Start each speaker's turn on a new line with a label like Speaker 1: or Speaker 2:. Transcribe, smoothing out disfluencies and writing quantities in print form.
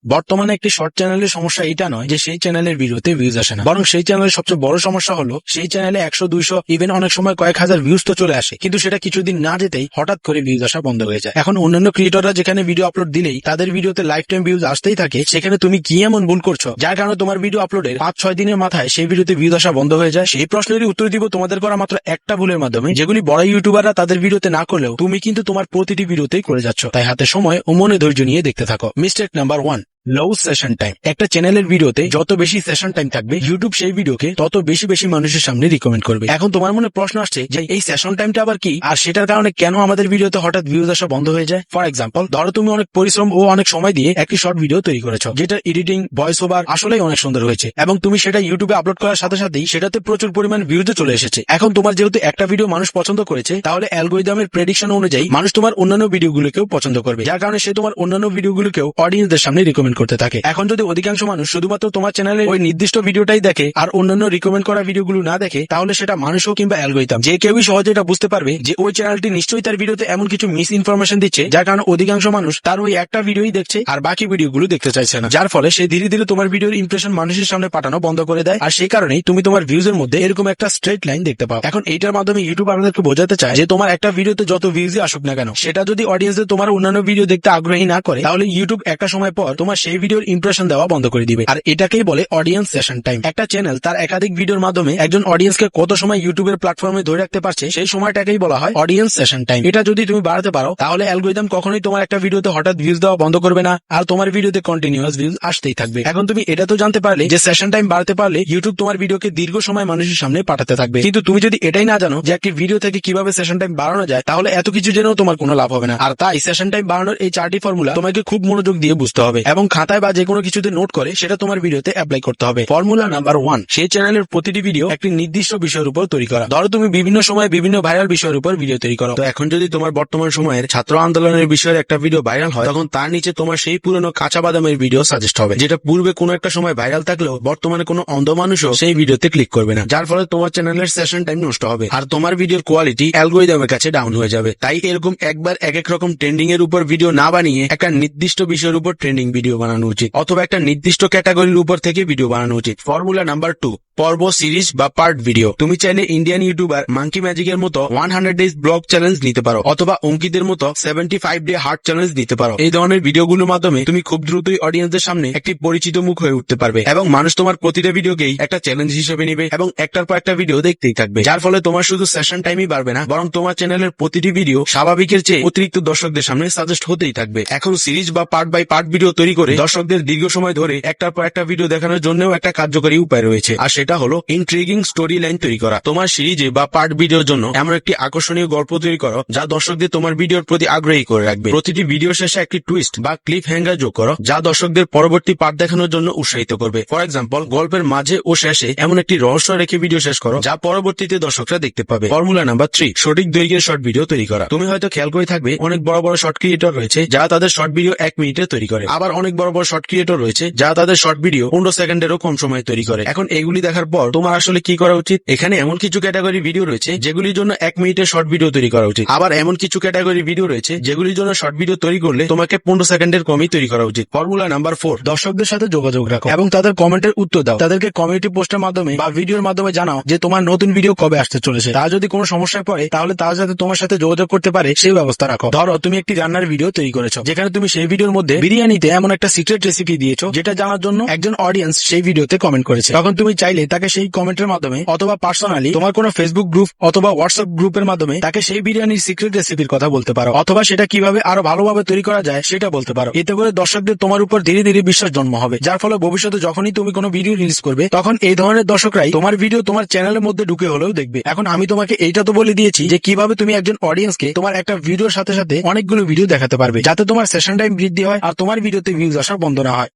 Speaker 1: বর্তমানে একটি শর্ট চ্যানেলের সমস্যা এটা নয় যে সেই চ্যানেলের ভিডিওতে ভিউজ আসে না, বরং সেই চ্যানেলের সবচেয়ে বড় সমস্যা হলো সেই চ্যানেলে 100, 200, ইভেন অনেক সময় কয়েক হাজার ভিউজ তো চলে আসে, কিন্তু সেটা কিছুদিন না যেতেই হঠাৎ করে ভিউজ আসা বন্ধ হয়ে যায়। এখন অন্যান্য ক্রিয়েটররা যেখানে ভিডিও আপলোড দিলেই তাদের ভিডিওতে লাইফ টাইম ভিউজ আসতেই থাকে, সেখানে তুমি কি এমন ভুল করছো যার কারণে তোমার ভিডিও আপলোডের 5-6 দিনের মাথায় সেই ভিডিওতে ভিউজ আসা বন্ধ হয়ে যায়? সেই প্রশ্নেরই উত্তর দিব তোমাদের করা মাত্র একটা ভুলের মাধ্যমে, যেগুলি বড় ইউটিউবাররা তাদের ভিডিওতে না করলেও তুমি কিন্তু তোমার প্রতিটি ভিডিওতেই করে যাচ্ছ। তাই হাতে সময় ও মনে ধৈর্য নিয়ে দেখতে থাকো। মিস্টেক নাম্বার 1, লো সেশন টাইম। একটা চ্যানেলের ভিডিওতে যত বেশি সেশন টাইম থাকবে, ইউটিউব সেই ভিডিওকে তত বেশি বেশি মানুষের সামনে রিকমেন্ড করবে। এখন তোমার মনে প্রশ্ন আসছে যে এই সেশন টাইমটা আবার কি, আর সেটার কারণে কেন আমাদের ভিডিওতে হঠাৎ ভিউজ আসা বন্ধ হয়ে যায়? ফর এক্সাম্পল, ধরো তুমি অনেক পরিশ্রম ও অনেক সময় দিয়ে একটি শর্ট ভিডিও তৈরি করেছো, যেটা এডিটিং, ভয়েস ওভার আসলেই অনেক সুন্দর হয়েছে, এবং তুমি সেটা ইউটিউবে আপলোড করার সাথে সাথেই সেটাতে প্রচুর পরিমাণ ভিউজে চলে এসেছে। এখন তোমার যেহেতু একটা ভিডিও মানুষ পছন্দ করেছে, তাহলে অ্যালগরিদমের প্রেডিকশন অনুযায়ী মানুষ তোমার অন্যান্য ভিডিওগুলোকেও পছন্দ করবে, যার কারণে সে তোমার অন্যান্য ভিডিওগুলোকেও অডিয়েন্সদের সামনে রিকমেন্ড করতে থাকে। এখন যদি অধিকাংশ মানুষ শুধুমাত্র তোমার চ্যানেলের ওই নির্দিষ্ট ভিডিওটাই দেখে আর অন্যান্য রিকমেন্ড করা ভিডিওগুলো না দেখে, তাহলে সেটা মানুষও কিংবা অ্যালগরিদম যে কেউই সহজে এটা বুঝতে পারবে যে ওই চ্যানেলটি নিশ্চয়ই তার ভিডিওতে এমন কিছু মিস ইনফরমেশন দিচ্ছে, যার কারণে অধিকাংশ মানুষ তার ওই একটা ভিডিওই দেখছে আর বাকি ভিডিওগুলো দেখতে চাইছে না, যার ফলে সে ধীরে ধীরে তোমার ভিডিওর ইমপ্রেশন মানুষের সামনে পাঠানো বন্ধ করে দেয়। আর সেই কারণেই তুমি তোমার ভিউজের মধ্যে এরকম একটা স্ট্রেট লাইন দেখতে পাও। এখন এইটার মাধ্যমে ইউটিউব আমাদেরকে বোঝাতে চায় যে তোমার একটা ভিডিওতে যত ভিউজই আসুক না কেন, সেটা যদি অডিয়েন্সদের তোমার অন্যান্য ভিডিও দেখতে আগ্রহী না করে, তাহলে ইউটিউব একটা সময় পর তোমার সেই ভিডিওর ইমপ্রেশন দেওয়া বন্ধ করে দিবে। আর এটাকেই বলে অডিয়েন্স সেশন টাইম। একটা চ্যানেল তার একাধিক ভিডিওর মাধ্যমে একজন অডিয়েন্সকে কত সময় ইউটিউবের প্ল্যাটফর্মে ধরে রাখতে পারছে, সেই সময়টাকেই বলা হয় অডিয়েন্স সেশন টাইম। এটা যদি তুমি বাড়াতে পারো, তাহলে অ্যালগরিদম কখনোই তোমার একটা ভিডিওতে হঠাৎ ভিউজ দেওয়া বন্ধ করবে না, আর তোমার ভিডিওতে কন্টিনিউয়াস ভিউজ আসতেই থাকবে। এখন তুমি এটা তো জানতে পারলে যে সেশন টাইম বাড়াতে পারলে ইউটিউব তোমার ভিডিওকে দীর্ঘ সময় মানুষের সামনে পাঠাতে থাকবে, কিন্তু তুমি যদি এটাই না জানো যে একটি ভিডিও থেকে কিভাবে সেশন টাইম বাড়ানো যায়, তাহলে এত কিছু জেনেও তোমার কোনো লাভ হবে না। আর তাই সেশন টাইম বাড়ানোর এই 4টি ফর্মুলা তোমাকে খুব মনোযোগ দিয়ে বুঝতে হবে এবং খাতায় বা যে কোনো কিছুতে নোট করে সেটা তোমার ভিডিওতে অ্যাপ্লাই করতে হবে। ফর্মুলা নাম্বার 1, সেই চ্যানেলের প্রতিটি ভিডিও একটি নির্দিষ্ট বিষয়ের উপর তৈরি করা। ধরো তুমি বিভিন্ন সময়ে বিভিন্ন ভাইরাল বিষয়ের উপর ভিডিও তৈরি করো, তো এখন যদি তোমার বর্তমান সময়ের ছাত্র আন্দোলনের বিষয়ের একটা ভিডিও ভাইরাল হয়, তখন তার নিচে তোমার সেই পুরনো কাঁচা বাদামের ভিডিও সাজেস্ট হবে, যেটা পূর্বে কোনো একটা সময় ভাইরাল থাকলেও বর্তমানে কোনো অন্ধ মানুষও সেই ভিডিওতে ক্লিক করবে না, যার ফলে তোমার চ্যানেলের সেশন টাইম নষ্ট হবে আর তোমার ভিডিওর কোয়ালিটি অ্যালগরিদমের কাছে ডাউন হয়ে যাবে। তাই এরকম একবার এক এক রকম ট্রেন্ডিং এর উপর ভিডিও না বানিয়ে একটা নির্দিষ্ট বিষয়ের উপর ট্রেন্ডিং ভিডিও বানানো উচিত, অথবা একটা নির্দিষ্ট ক্যাটাগরির উপর থেকে ভিডিও বানানো উচিত। ফর্মুলা নাম্বার 2, পর্ব, সিরিজ বা পার্ট ভিডিও। তুমি চাইলে ইন্ডিয়ান ইউটিউবার মাঙ্কি ম্যাজিকের মতো 100 ডেজ ব্লগ চ্যালেঞ্জ নিতে পারো, অথবা অঙ্কিতের মতো 75 ডে হার্ট চ্যালেঞ্জ নিতে পারো। এই ধরনের ভিডিওগুলোর মাধ্যমে তুমি খুব দ্রুতই অডিয়েন্সদের সামনে একটি পরিচিত মুখ হয়ে উঠতে পারবে এবং মানুষ তোমার প্রতিটা ভিডিওকেই একটা চ্যালেঞ্জ হিসেবে নিবে এবং একটার পর একটা ভিডিও দেখতেই থাকবে, যার ফলে তোমার শুধু সেশন টাইমই বাড়বে না, বরং তোমার চ্যানেলের প্রতিটি ভিডিও স্বাভাবিকের চেয়ে অতিরিক্ত দর্শকদের সামনে সাজেস্ট হতেই থাকবে। এখন সিরিজ বা পার্ট বাই পার্ট ভিডিও তৈরি করে দর্শকদের দীর্ঘ সময় ধরে একটার পর একটা ভিডিও দেখানোর জন্যও একটা কার্যকরী উপায় রয়েছে, আর সেটা হলো ইন্ট্রিগিং স্টোরি লাইন তৈরি করা। তোমার সিরিজে বা পার্ট ভিডিওর জন্য এমন একটি আকর্ষণীয় গল্প তৈরি করো যা দর্শকদের তোমার ভিডিওর প্রতি আগ্রহী করে রাখবে। প্রতিটি ভিডিও শেষে একটি টুইস্ট বা ক্লিপ হ্যাঙ্গার যোগ করো যা দর্শকদের পরবর্তী পার্ট দেখানোর জন্য উৎসাহিত করবে। ফর এক্সাম্পল, গল্পের মাঝে ও শেষে এমন একটি রহস্য রেখে ভিডিও শেষ করো যা পরবর্তীতে দর্শকরা দেখতে পাবে। ফর্মুলা নাম্বার 3, সঠিক দৈর্ঘ্যের শর্ট ভিডিও তৈরি করা। তুমি হয়তো খেয়াল করে থাকবে অনেক বড় বড় শর্ট ক্রিয়েটর রয়েছে যারা তাদের শর্ট ভিডিও 1 মিনিটে তৈরি করে, আবার অনেক বড় বড় শর্ট ক্রিয়েটর রয়েছে যারা তাদের শর্ট ভিডিও 15 সেকেন্ডেরও কম সময়ে তৈরি করে। এখন এগুলি দেখার পর তোমার আসলে কি করা উচিত? এখানে এমন কিছু ক্যাটাগরি ভিডিও রয়েছে যেগুলির জন্য 1 মিনিটের শর্ট ভিডিও তৈরি করা উচিত, আবার এমন কিছু ক্যাটাগরি ভিডিও রয়েছে যেগুলির জন্য শর্ট ভিডিও তৈরি করলে তোমাকে 15 সেকেন্ডের কমই তৈরি করা উচিত। ফর্মুলা নাম্বার 4, দর্শকদের সাথে যোগাযোগ রাখো এবং তাদের কমেন্টের উত্তর দাও। তাদেরকে কমিউনিটি পোস্টের মাধ্যমে বা ভিডিওর মাধ্যমে জানাও যে তোমার নতুন ভিডিও কবে আসতে চলেছে। তা যদি কোনো সমস্যায় পড়ে, তাহলে তারা যাতে তোমার সাথে যোগাযোগ করতে পারে সেই ব্যবস্থা রাখো। ধরো তুমি একটি রান্নার ভিডিও তৈরি করেছো, যেখানে তুমি সেই ভিডিওর মধ্যে বিরিয়ানিতে এমন একটা সিক্রেট রেসিপি দিয়েছো যেটা জানার জন্য একজন অডিয়েন্স সেই ভিডিওতে কমেন্ট করেছে। তখন তুমি চাইলে তাকে সেই কমেন্টের মাধ্যমে অথবা পার্সোনালি তোমার কোনো ফেসবুক গ্রুপ অথবা হোয়াটসঅ্যাপ গ্রুপের মাধ্যমে তাকে সেই বিরিয়ানির সিক্রেট রেসিপির কথা বলতে পারো, অথবা সেটা কিভাবে আরো ভালোভাবে তৈরি করা যায় সেটা বলতে পারো। এতে করে দর্শকদের তোমার উপর ধীরে ধীরে বিশ্বাস জন্ম হবে, যার ফলে ভবিষ্যতে যখনই তুমি কোনো ভিডিও রিলিজ করবে, তখন এই ধরনের দর্শকরাই তোমার ভিডিও তোমার চ্যানেলের মধ্যে ঢুকে হলেও দেখবে। এখন আমি তোমাকে এইটা তো বলে দিয়েছি যে কিভাবে তুমি একজন অডিয়েন্সকে তোমার একটা ভিডিওর সাথে সাথে অনেকগুলো ভিডিও দেখাতে পারবে, যাতে তোমার সেশন টাইম বৃদ্ধি হয় আর তোমার ভিডিওতে ভিউজ আসা বন্ধ না হয়।